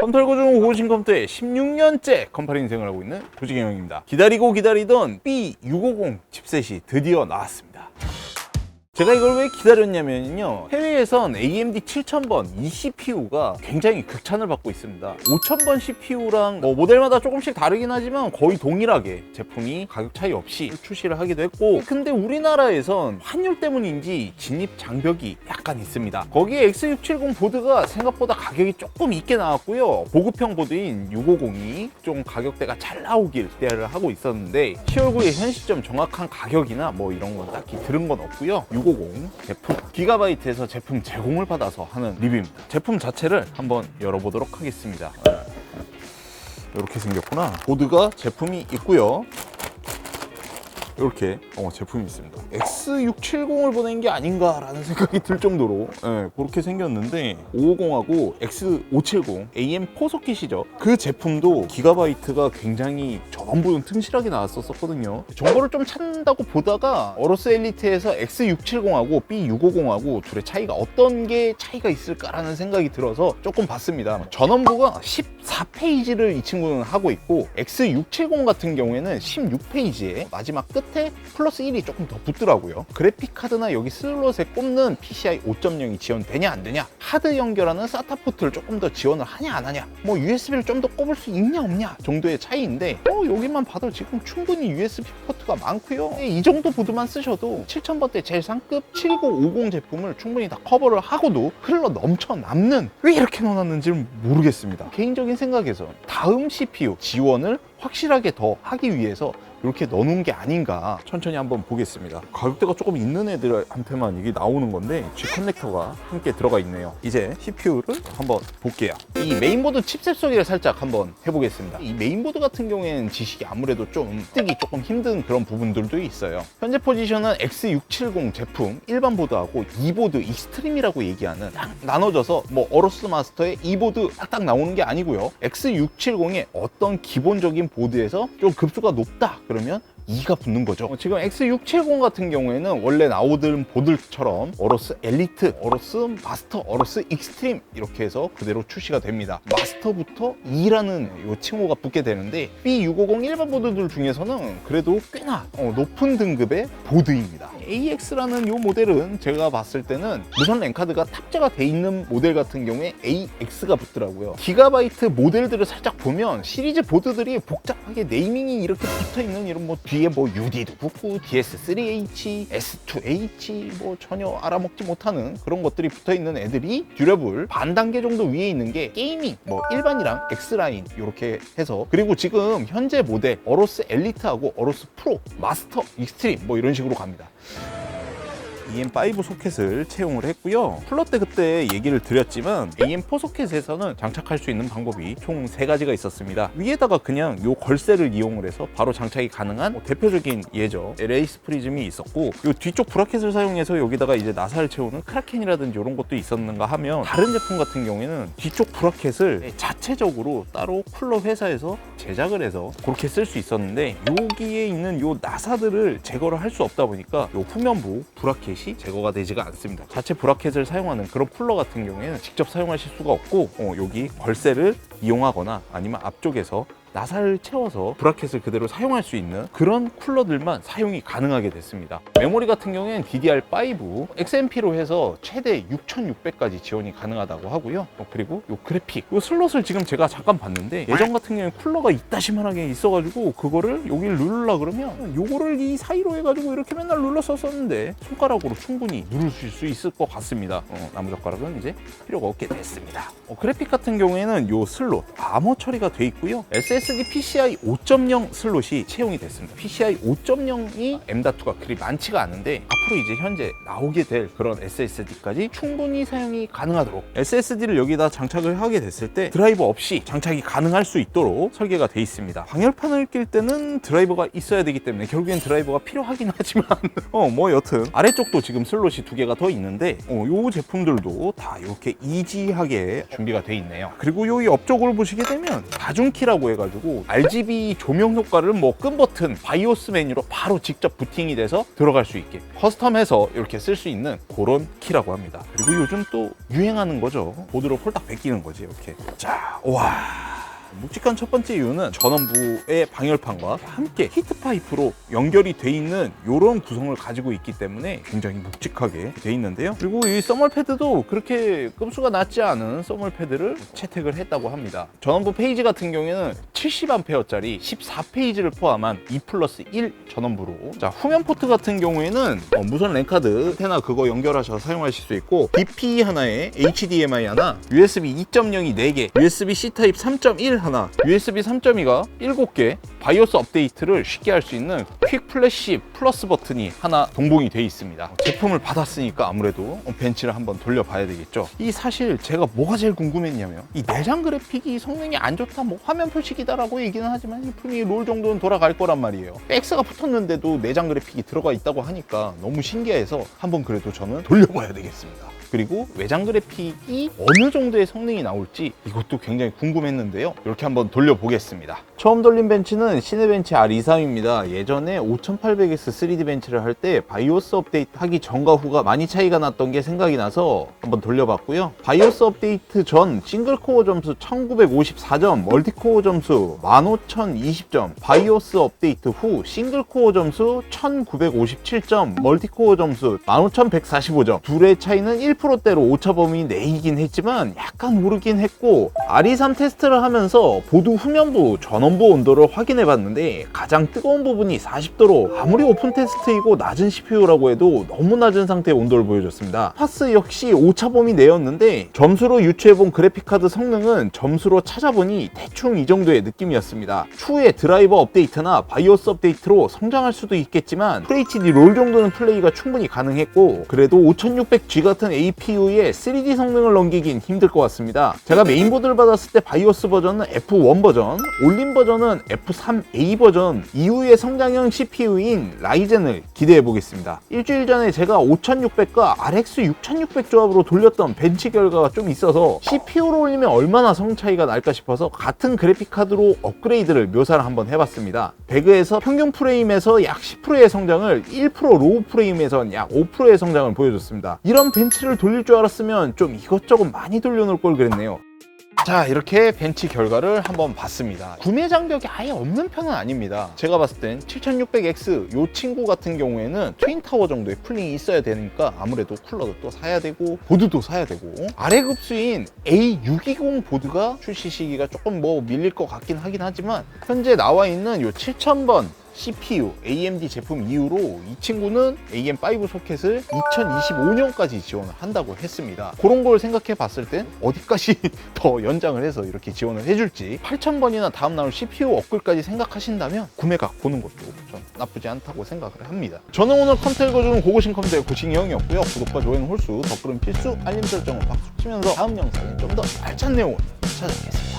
컴퓨터 고고신 컴퓨터의 16년째 컴파니 인생을 하고 있는 조지경영입니다. 기다리고 기다리던 B650 칩셋이 드디어 나왔습니다. 제가 이걸 왜 기다렸냐면요, 해외에선 AMD 7000번 이 CPU가 굉장히 극찬을 받고 있습니다. 5000번 CPU랑 모델마다 조금씩 다르긴 하지만 거의 동일하게 제품이 가격 차이 없이 출시를 하기도 했고, 근데 우리나라에선 환율 때문인지 진입 장벽이 약간 있습니다. 거기에 X670 보드가 생각보다 가격이 조금 있게 나왔고요, 보급형 보드인 650이 좀 가격대가 잘 나오길 기대를 하고 있었는데 10월 9일 현 시점 정확한 가격이나 이런 건 딱히 들은 건 없고요. 650 제품 기가바이트에서 제품 제공을 받아서 하는 리뷰입니다. 제품 자체를 한번 열어보도록 하겠습니다. 이렇게 생겼구나. 보드가 제품이 있고요, 이렇게 제품이 있습니다. X670을 보낸 게 아닌가라는 생각이 들 정도로 그렇게 생겼는데, 550하고 X570 AM4 소켓이죠. 그 제품도 기가바이트가 굉장히 저번부는 튼실하게 나왔었거든요. 정보를 좀 찾는다고 보다가 어로스 엘리트에서 X670하고 B650하고 둘의 차이가 어떤 게 차이가 있을까라는 생각이 들어서 조금 봤습니다. 전원부가 14페이지를 이 친구는 하고 있고, X670 같은 경우에는 16페이지에 마지막 끝에 플러스 1이 조금 더 붙더라고요. 그래픽 카드나 여기 슬롯에 꼽는 PCI 5.0이 지원되냐 안 되냐, 하드 연결하는 SATA 포트를 조금 더 지원을 하냐 안 하냐, USB를 좀 더 꼽을 수 있냐 없냐 정도의 차이인데, 여기만 봐도 지금 충분히 USB 포트가 많고요. 이 정도 보드만 쓰셔도 7000번대 제일 상급 7950 제품을 충분히 다 커버를 하고도 흘러 넘쳐 남는, 왜 이렇게 넣어놨는지 모르겠습니다. 개인적인 생각에서 다음 CPU 지원을 확실하게 더 하기 위해서 이렇게 넣어놓은 게 아닌가. 천천히 한번 보겠습니다. 가격대가 조금 있는 애들한테만 이게 나오는 건데 G 커넥터가 함께 들어가 있네요. 이제 CPU를 한번 볼게요. 이 메인보드 칩셋 소개를 살짝 한번 해보겠습니다. 이 메인보드 같은 경우에는 지식이 아무래도 좀 뜨기 조금 힘든 그런 부분들도 있어요. 현재 포지션은 X670 제품 일반 보드하고 이 보드 익스트림이라고 얘기하는, 딱 나눠져서 어로스 마스터의 이 보드 딱딱 나오는 게 아니고요, X670의 어떤 기본적인 보드에서 좀 급수가 높다 그러면 2가 붙는 거죠. 지금 X670 같은 경우에는 원래 나오던 보드처럼 어로스 엘리트, 어로스 마스터, 어로스 익스트림 이렇게 해서 그대로 출시가 됩니다. 마스터부터 2라는 이 칭호가 붙게 되는데, B650 일반 보드들 중에서는 그래도 꽤나 높은 등급의 보드입니다. AX라는 이 모델은 제가 봤을 때는 무선 랜카드가 탑재가 돼 있는 모델 같은 경우에 AX가 붙더라고요. 기가바이트 모델들을 살짝 보면 시리즈 보드들이 복잡하게 네이밍이 이렇게 붙어있는 이런 뒤에 UD도 붙고 DS3H, S2H 전혀 알아먹지 못하는 그런 것들이 붙어있는 애들이 듀러블 반 단계 정도 위에 있는 게 게이밍 일반이랑 X라인 이렇게 해서, 그리고 지금 현재 모델 어로스 엘리트하고 어로스 프로, 마스터, 익스트림 이런 식으로 갑니다. AM5 소켓을 채용을 했고요. 플러 때 그때 얘기를 드렸지만 AM4 소켓에서는 장착할 수 있는 방법이 총 3가지가 있었습니다. 위에다가 그냥 요 걸쇠를 이용을 해서 바로 장착이 가능한 대표적인 예죠, 레이스 프리즘이 있었고, 요 뒤쪽 브라켓을 사용해서 여기다가 이제 나사를 채우는 크라켄이라든지 이런 것도 있었는가 하면, 다른 제품 같은 경우에는 뒤쪽 브라켓을 자체적으로 따로 쿨러 회사에서 제작을 해서 그렇게 쓸 수 있었는데, 여기에 있는 요 나사들을 제거를 할 수 없다 보니까 요 후면부 브라켓이 제거가 되지가 않습니다. 자체 브라켓을 사용하는 그런 쿨러 같은 경우에는 직접 사용하실 수가 없고, 여기 걸쇠를 이용하거나 아니면 앞쪽에서 나사를 채워서 브라켓을 그대로 사용할 수 있는 그런 쿨러들만 사용이 가능하게 됐습니다. 메모리 같은 경우에는 DDR5 XMP로 해서 최대 6600까지 지원이 가능하다고 하고요. 그리고 요 그래픽, 요 슬롯을 지금 제가 잠깐 봤는데, 예전 같은 경우에는 쿨러가 이따시만하게 있어가지고 그거를 여기를 누르려 그러면 요거를 이 사이로 해가지고 이렇게 맨날 눌렀었는데 손가락으로 충분히 누르실 수 있을 것 같습니다. 나무젓가락은 이제 필요가 없게 됐습니다. 그래픽 같은 경우에는 요 슬롯 아머 처리가 돼 있고요, SSD PCI 5.0 슬롯이 채용이 됐습니다. PCI 5.0이 M.2가 그리 많지가 않은데, 앞으로 이제 현재 나오게 될 그런 SSD까지 충분히 사용이 가능하도록 SSD를 여기다 장착을 하게 됐을 때 드라이버 없이 장착이 가능할 수 있도록 설계가 돼 있습니다. 방열판을 낄 때는 드라이버가 있어야 되기 때문에 결국엔 드라이버가 필요하긴 하지만 여튼 아래쪽도 지금 슬롯이 2개가 더 있는데, 요 제품들도 다 이렇게 이지하게 준비가 돼 있네요. 그리고 요 옆쪽을 보시게 되면 다중키라고 해가지고 RGB 조명 효과를 끈 버튼 바이오스 메뉴로 바로 직접 부팅이 돼서 들어갈 수 있게, 커스텀 커스텀해서 이렇게 쓸 수 있는 그런 키라고 합니다. 그리고 요즘 또 유행하는 거죠. 보드로 폴딱 베끼는 거지 이렇게. 자, 와. 묵직한 첫 번째 이유는 전원부의 방열판과 함께 히트 파이프로 연결이 돼 있는 이런 구성을 가지고 있기 때문에 굉장히 묵직하게 돼 있는데요. 그리고 이 써멀 패드도 그렇게 급수가 낮지 않은 써멀 패드를 채택을 했다고 합니다. 전원부 페이지 같은 경우에는 70A짜리 14페이지를 포함한 2+1 전원부로. 자, 후면 포트 같은 경우에는 무선 랜카드 안테나 그거 연결하셔서 사용하실 수 있고, DP 하나에 HDMI 하나, USB 2.0이 4개, USB-C 타입 3.1 하나, USB 3.2가 7개, 바이오스 업데이트를 쉽게 할 수 있는 퀵 플래시 플러스 버튼이 하나 동봉이 되어 있습니다. 제품을 받았으니까 아무래도 벤치를 한번 돌려봐야 되겠죠. 이 사실 제가 뭐가 제일 궁금했냐면, 이 내장 그래픽이 성능이 안 좋다, 뭐 화면 표식이다라고 얘기는 하지만 제품이 롤 정도는 돌아갈 거란 말이에요. 백스가 붙었는데도 내장 그래픽이 들어가 있다고 하니까 너무 신기해서 한번 그래도 저는 돌려봐야 되겠습니다. 그리고 외장 그래픽이 어느 정도의 성능이 나올지 이것도 굉장히 궁금했는데요. 이렇게 한번 돌려보겠습니다. 처음 돌린 벤치는 시네벤치 R23입니다. 예전에 5800X 3D 벤치를 할 때 바이오스 업데이트 하기 전과 후가 많이 차이가 났던 게 생각이 나서 한번 돌려봤고요. 바이오스 업데이트 전 싱글코어 점수 1954점, 멀티코어 점수 15020점, 바이오스 업데이트 후 싱글코어 점수 1957점, 멀티코어 점수 15145점. 둘의 차이는 1%대로 오차범위 내이긴 했지만 약간 오르긴 했고, R23 테스트를 하면서 보드 후면부 전원부 온도를 확인해 봤는데 가장 뜨거운 부분이 40도로 아무리 오픈 테스트이고 낮은 CPU라고 해도 너무 낮은 상태의 온도를 보여줬습니다. 파스 역시 오차범위 내였는데 점수로 유추해본 그래픽카드 성능은 점수로 찾아보니 대충 이 정도의 느낌이었습니다. 추후에 드라이버 업데이트나 바이오스 업데이트로 성장할 수도 있겠지만 FHD 롤 정도는 플레이가 충분히 가능했고, 그래도 5600G 같은 APU의 3D 성능을 넘기긴 힘들 것 같습니다. 제가 메인보드를 받았을 때 바이오스 버전은 F1 버전, 올린 버전은 F3A 버전 이후의 성장형 CPU인 라이젠을 기대해 보겠습니다. 일주일 전에 제가 5600과 RX 6600 조합으로 돌렸던 벤치 결과가 좀 있어서 CPU로 올리면 얼마나 성 차이가 날까 싶어서 같은 그래픽카드로 업그레이드를 묘사를 한번 해봤습니다. 배그에서 평균 프레임에서 약 10%의 성장을 1% 로우 프레임에선 약 5%의 성장을 보여줬습니다. 이런 벤치를 돌릴 줄 알았으면 좀 이것저것 많이 돌려놓을 걸 그랬네요. 자, 이렇게 벤치 결과를 한번 봤습니다. 구매 장벽이 아예 없는 편은 아닙니다. 제가 봤을 땐 7600X 요 친구 같은 경우에는 트윈타워 정도의 쿨링이 있어야 되니까 아무래도 쿨러도 또 사야 되고 보드도 사야 되고, 아래 급수인 A620 보드가 출시 시기가 조금 뭐 밀릴 것 같긴 하긴 하지만 현재 나와 있는 요 7000번 CPU AMD 제품 이후로 이 친구는 AM5 소켓을 2025년까지 지원을 한다고 했습니다. 그런 걸 생각해 봤을 땐 어디까지 더 연장을 해서 이렇게 지원을 해줄지, 8000번이나 다음 나올 CPU 업글까지 생각하신다면 구매각 보는 것도 전 나쁘지 않다고 생각을 합니다. 저는 오늘 컴퓨터 읽어주는 고고싱 컴퓨터의 고싱이 형이었고요. 구독과 좋아요는 홀수, 댓글은 필수, 알림 설정은 박수 치면서 다음 영상에 좀 더 알찬 내용을 찾아뵙겠습니다.